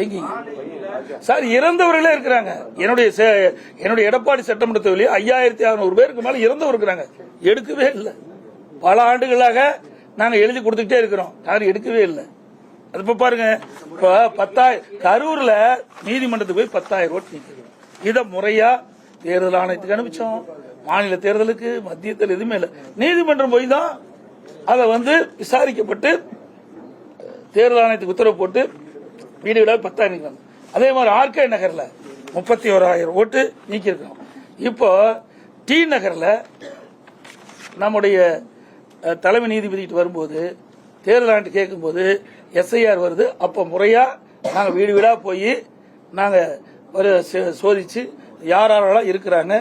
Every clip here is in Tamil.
எங்கீங்க சார்? இறந்தவர்களே இருக்கிறாங்க. என்னுடைய எடப்பாடி சட்டமன்ற தொகுதியில் 5600 பேருக்கு மேல இறந்தவர் இருக்கிறாங்க. எடுக்கவே இல்லை. பல ஆண்டுகளாக நாங்க எழுதி கொடுத்துக்கிட்டே இருக்கிறோம். யாரும் எடுக்கவே இல்லை. அது இப்ப பாருங்க, இப்ப 10,000 கரூர்ல நீதிமன்றத்துக்கு போய் 10,000 ஓட்டு நிற்கிறோம். இதை முறையா தேர்தல் ஆணையத்துக்கு அனுப்பிச்சோம். மாநில தேர்தலுக்கு, மத்தியத்தில் எதுவுமே இல்லை. நீதிமன்றம் போய் தான் அதை விசாரிக்கப்பட்டு தேர்தல் ஆணையத்துக்கு உத்தரவு போட்டு வீடு வீடாக 10,000. அதே மாதிரி ஆர்கே நகர்ல 31,000 ஓட்டு நீக்கியிருக்கோம். இப்போ டி நகர்ல நம்முடைய தலைமை நீதிபதிட்டு வரும்போது தேர்தல் ஆணையத்தை கேட்கும்போது எஸ்ஐஆர் வருது. அப்போ முறையா நாங்க வீடு வீடா போய் நாங்க சோதிச்சு யாரெல்லாம் இருக்கிறாங்க,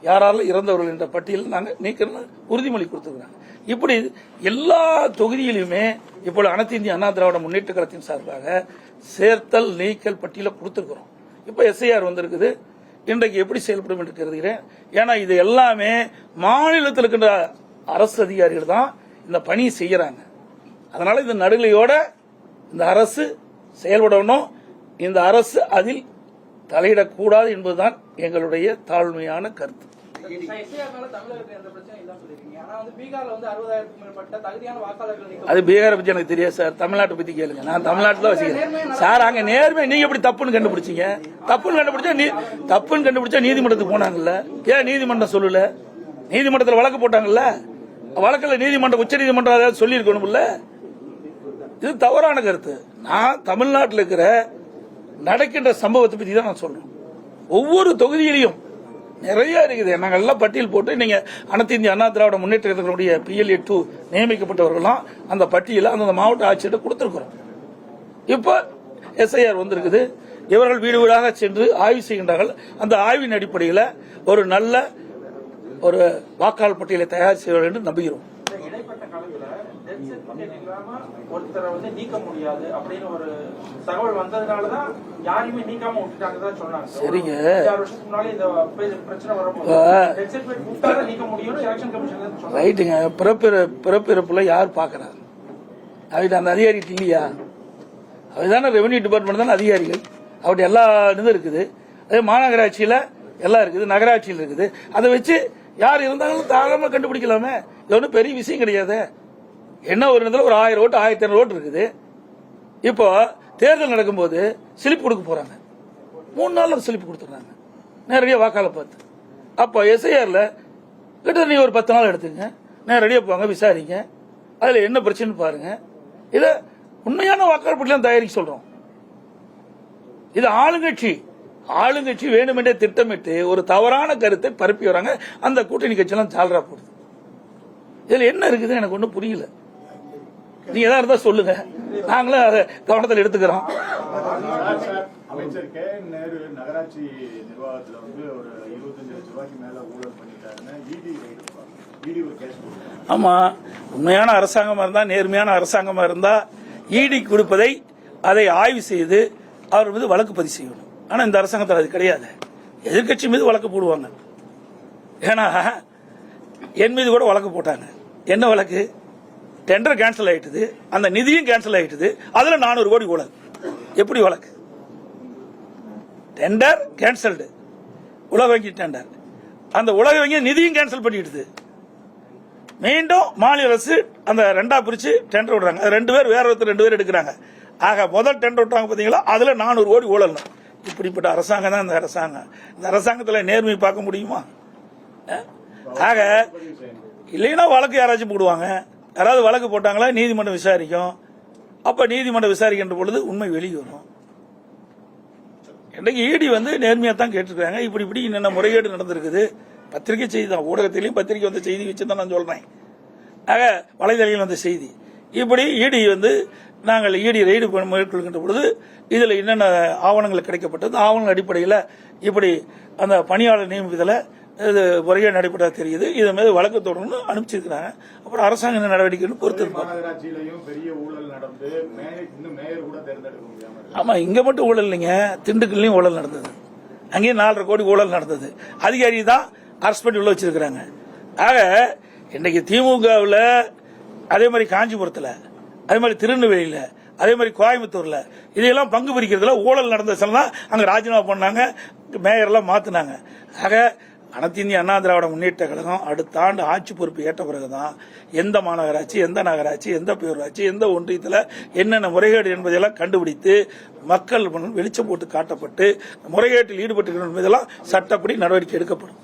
யாரெல்லாம் இறந்தவர்கள் என்ற பட்டியல் நாங்க நீக்கிறோம் உறுதிமொழி கொடுத்துருக்காங்க. இப்படி எல்லா தொகுதியிலுமே இப்போது அனைத்து இந்திய அண்ணா திராவிட முன்னேற்ற கழகத்தின் சார்பாக சேர்த்தல் நீக்கல் பட்டியலை கொடுத்திருக்கிறோம். இப்போ எஸ்ஐஆர் வந்திருக்குது. இன்றைக்கு எப்படி செயல்படும் என்று கருதுகிறேன். ஏன்னா இது எல்லாமே மாநிலத்தில் இருக்கின்ற அரசு அதிகாரிகள் தான் இந்த பணியை செய்யறாங்க. அதனால இந்த நடுநிலையோட இந்த அரசு செயல்படணும். இந்த அரசு அதில் தலையிடக்கூடாது என்பதுதான் எங்களுடைய தாழ்மையான கருத்து. அது பீகாரை பத்தி எனக்கு தெரியாது சார். தமிழ்நாட்டை பத்தி கேளுங்க. நான் தமிழ்நாட்டில் வசிக்கிறேன் சார். அங்க நேர்மை நீங்க எப்படி தப்புன்னு கண்டுபிடிச்சீங்க? தப்புன்னு கண்டுபிடிச்சா நீதிமன்றத்துக்கு போனாங்கல்ல. ஏன் நீதிமன்றம் சொல்லல? நீதிமன்றத்தில் வழக்கு போட்டாங்கல்ல. வழக்கில் நீதிமன்றம், உச்ச நீதிமன்றம் அதாவது சொல்லி இருக்கணும்ல. இது தவறான கருத்து. நான் தமிழ்நாட்டில் இருக்கிற நடக்கின்ற சம்பவத்தை பத்தி தான் நான் சொல்றேன். ஒவ்வொரு தொகுதியிலையும் நிறைய இருக்குது. நாங்கள் எல்லாம் பட்டியல் போட்டு நீங்க அனைத்து இந்திய அண்ணா திராவிட முன்னேற்ற கழகத்தினுடைய PLA 2 நியமிக்கப்பட்டவர்களாம் அந்த பட்டியலை அந்த மாவட்ட ஆட்சியர்கிட்ட கொடுத்திருக்கிறோம். இப்போ எஸ்ஐஆர் வந்திருக்குது. இவர்கள் வீடு வீடாக சென்று ஆய்வு செய்கின்றார்கள். அந்த ஆய்வின் அடிப்படையில் ஒரு நல்ல ஒரு வாக்காளர் பட்டியலை தயார் செய்வார்கள் என்று நம்புகிறோம். ஒருத்தரை நீக்க முடியாது அப்படின்னு ஒரு தகவல் வந்ததுனாலதான் யாரையுமே நீக்காம விட்டுட்டாங்கதான் சொன்னாங்க. சரிங்க, 6 வருஷத்துக்கு முன்னாடி இந்த பிரச்சனை வரும்போது நீக்க முடியும் எலெக்ஷன் கமிஷன் ரைட்டுங்க. பிறப்பிறப்புல யார் பாக்குறாங்க? அந்த அதிகாரி இல்லையா? அதுதானே ரெவன்யூ டிபார்ட்மெண்ட் தானே அதிகாரிகள். அவருடைய எல்லா இதுவும் இருக்குது. அதே மாநகராட்சியில எல்லாம் இருக்குது, நகராட்சியில் இருக்குது. அதை வச்சு யார் இருந்தாலும் தாராளமா கண்டுபிடிக்கலாமே. இது ஒன்றும் பெரிய விஷயம் கிடையாது. என்ன ஒரு இடத்துல ஒரு 1000 ஓட்டு 1500 ஓட்டு இருக்குது. இப்போ தேர்தல் நடக்கும்போது ஸ்லிப் கொடுக்க போறாங்க. 3 நாள்ல ஸ்லிப் கொடுத்துறாங்க நேரடியாக வாக்காளர் பார்த்து. அப்போ எஸ்ஐஆர்ல கிட்ட நீ ஒரு 10 நாள் எடுத்துங்க, நேரடியாக போங்க, விசாரிங்க, அதுல என்ன பிரச்சனை பாருங்க. இத உண்மையான வாக்காளர் பட்டியல் தயாரிக்க சொல்றோம். இது ஆளுங்கட்சி வேண்டுமென்றே திட்டமிட்டு ஒரு தவறான கருத்தை பரப்பி வராங்க. அந்த கூட்டணி கட்சியெல்லாம் சால்ரா போடுது. இதுல என்ன இருக்குது எனக்கு ஒன்றும் புரியல. நீங்க ஏதாவது இருந்தா சொல்லுங்க, நாங்களும் அதை கவனத்தில் எடுத்துக்கிறோம். அமைச்சர் KN நேரு நகராட்சி நிர்வாகத்தில் ஒரு 25 லட்சம் ரூபாய்க்கு மேல ஊழல் பண்ணிட்டாருன்னு ED ஒரு கேஸ் போட்டாங்க. ஆமா, உண்மையான அரசாங்கமா இருந்தா, நேர்மையான அரசாங்கமா இருந்தா ED கொடுப்பதை அதை ஆய்வு செய்து அவர் மீது வழக்கு பதிவு செய்யணும். ஆனா இந்த அரசாங்கத்தில் அது கிடையாது. எதிர்கட்சி மீது வழக்கு போடுவாங்க. ஏன்னா என் மீது கூட வழக்கு போட்டாங்க. என்ன வழக்கு? டெண்டர் கேன்சல் ஆயிட்டுது, அந்த நிதியும் கேன்சல் ஆயிட்டுது, அதுல 400 கோடி ஊழல். எப்படி வழக்கு? டெண்டர் கேன்சல்டு, உலக வங்கி டெண்டர், அந்த உலக வங்கி நிதியும் கேன்சல் பண்ணிடுது. மீண்டும் மாநில அரசு அந்த 2ஆ பிரிச்சு டெண்டர் விடுறாங்க. 2 பேர் வேற ஒருத்தர் 2 பேர் எடுக்கிறாங்க. ஆக முதல் டெண்டர் விட்டாங்க பாத்தீங்களா, அதுல 400 கோடி ஊழல். இப்படிப்பட்ட அரசாங்கம் தான் இந்த அரசாங்கம். இந்த அரசாங்கத்தில் நேர்மையை பார்க்க முடியுமா? ஆக இல்லைன்னா வழக்கு யாராச்சும் போடுவாங்க. யாராவது வழக்கு போட்டாங்களா நீதிமன்றம் விசாரிக்கும். அப்ப நீதிமன்றம் விசாரிக்கின்ற பொழுது உண்மை வெளியே வரும். இன்றைக்கு ED நேர்மையா தான் கேட்டிருக்காங்க. இப்படி என்னென்ன முறைகேடு நடந்திருக்குது. பத்திரிகை செய்தி தான், ஊடகத்திலையும் பத்திரிகை வந்த செய்தி வச்சு தான் நான் சொல்றேன். ஆக வலைதளத்தில் வந்த செய்தி இப்படி ED நாங்கள் ED ரெய்டு மேற்கொள்கின்ற பொழுது இதுல என்னென்ன ஆவணங்கள் கிடைக்கப்பட்டது, ஆவணங்கள் அடிப்படையில் இப்படி அந்த பணியாளர் நியமிப்பதில் இது முறைகேடு நடைபெற்றா தெரியுது. இது மீது வழக்கு தொடர்ந்து அனுப்பிச்சிருக்கிறாங்க. அப்புறம் அரசாங்க என்ன நடவடிக்கைன்னு பொறுத்து இருப்பாங்க. ஆமா, இங்க மட்டும் ஊழல் இல்லைங்க, திண்டுக்கல்லையும் ஊழல் நடந்தது. அங்கேயும் 4.5 கோடி ஊழல் நடந்தது. அதிகாரி தான் அரெஸ்ட் பண்ணி உள்ள வச்சிருக்கிறாங்க. ஆக இன்னைக்கு திமுகவில், அதே மாதிரி காஞ்சிபுரத்தில், அதே மாதிரி திருநெல்வேலியில், அதே மாதிரி கோயம்புத்தூர்ல இதையெல்லாம் பங்கு பிரிக்கிறதுல ஊழல் நடந்ததெல்லாம் அங்க ராஜினாமா பண்ணாங்க, மேயர்லாம் மாத்தினாங்க. ஆக அனைத்து இந்திய அண்ணா திராவிட முன்னேற்ற கழகம் அடுத்த ஆண்டு ஆட்சி பொறுப்பு ஏற்ற பிறகுதான் எந்த மாநகராட்சி, எந்த நகராட்சி, எந்த பேரூராட்சி, எந்த ஒன்றியத்தில் என்னென்ன முறைகேடு என்பதெல்லாம் கண்டுபிடித்து மக்கள் வெளிச்சம் போட்டு காட்டப்பட்டு முறைகேட்டில் ஈடுபட்டிருக்கிற என்பதெல்லாம் சட்டப்படி நடவடிக்கை எடுக்கப்படும்.